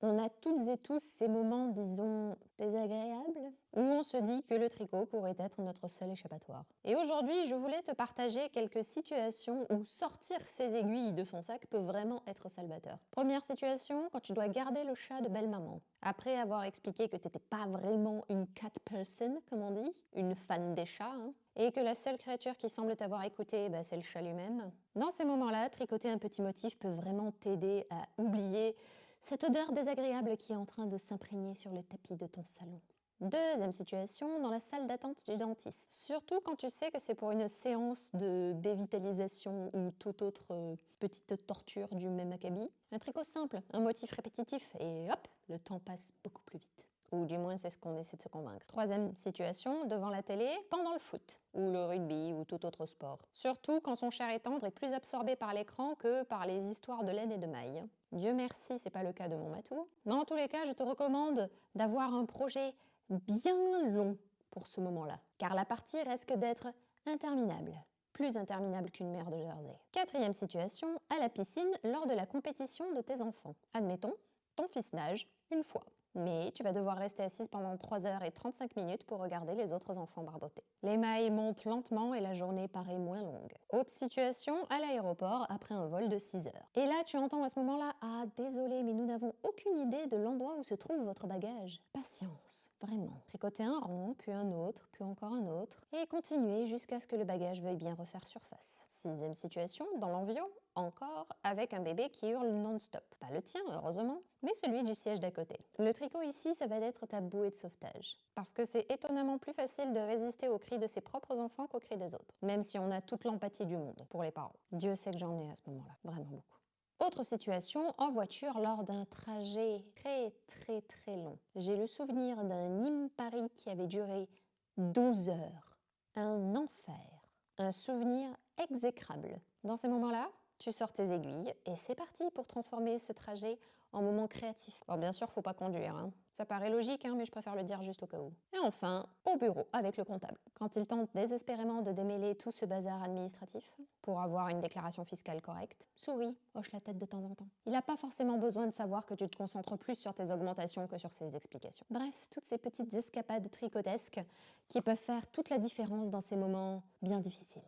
On a toutes et tous ces moments, disons, désagréables, où on se dit que le tricot pourrait être notre seul échappatoire. Et aujourd'hui, je voulais te partager quelques situations où sortir ses aiguilles de son sac peut vraiment être salvateur. Première situation, quand tu dois garder le chat de belle-maman. Après avoir expliqué que t'étais pas vraiment une cat person, comme on dit, une fan des chats, et que la seule créature qui semble t'avoir écouté, c'est le chat lui-même. Dans ces moments-là, tricoter un petit motif peut vraiment t'aider à oublier cette odeur désagréable qui est en train de s'imprégner sur le tapis de ton salon. Deuxième situation, dans la salle d'attente du dentiste. Surtout quand tu sais que c'est pour une séance de dévitalisation ou toute autre petite torture du même acabit. Un tricot simple, un motif répétitif et hop, le temps passe beaucoup plus vite. Ou du moins c'est ce qu'on essaie de se convaincre. Troisième situation, devant la télé, pendant le foot, ou le rugby, ou tout autre sport. Surtout quand son chair et tendre est plus absorbé par l'écran que par les histoires de laine et de mailles. Dieu merci, c'est pas le cas de mon matou. Mais en tous les cas, je te recommande d'avoir un projet bien long pour ce moment-là, car la partie risque d'être interminable. Plus interminable qu'une mer de Jersey. Quatrième situation, à la piscine lors de la compétition de tes enfants. Admettons, ton fils nage une fois. Mais tu vas devoir rester assise pendant 3h35 pour regarder les autres enfants barboter. Les mailles montent lentement et la journée paraît moins longue. Autre situation, à l'aéroport après un vol de 6 heures. Et là, tu entends à ce moment-là « Ah, désolé, mais nous n'avons aucune idée de l'endroit où se trouve votre bagage. » Patience, vraiment. Tricoter un rang, puis un autre, puis encore un autre, et continuer jusqu'à ce que le bagage veuille bien refaire surface. Sixième situation, dans l'avion, encore avec un bébé qui hurle non-stop. Pas le tien, heureusement, mais celui du siège d'à côté. Le tricot ici, ça va être ta bouée de sauvetage. Parce que c'est étonnamment plus facile de résister aux cris de ses propres enfants qu'aux cris des autres. Même si on a toute l'empathie du monde pour les parents. Dieu sait que j'en ai à ce moment-là, vraiment beaucoup. Autre situation, en voiture lors d'un trajet très long. J'ai le souvenir d'un Nîmes-Paris qui avait duré 12 heures. Un enfer. Un souvenir exécrable. Dans ces moments-là, tu sors tes aiguilles et c'est parti pour transformer ce trajet en moment créatif. Bon, bien sûr, faut pas conduire. Ça paraît logique, mais je préfère le dire juste au cas où. Et enfin, au bureau avec le comptable. Quand il tente désespérément de démêler tout ce bazar administratif pour avoir une déclaration fiscale correcte, souris, hoche la tête de temps en temps. Il n'a pas forcément besoin de savoir que tu te concentres plus sur tes augmentations que sur ses explications. Bref, toutes ces petites escapades tricotesques qui peuvent faire toute la différence dans ces moments bien difficiles.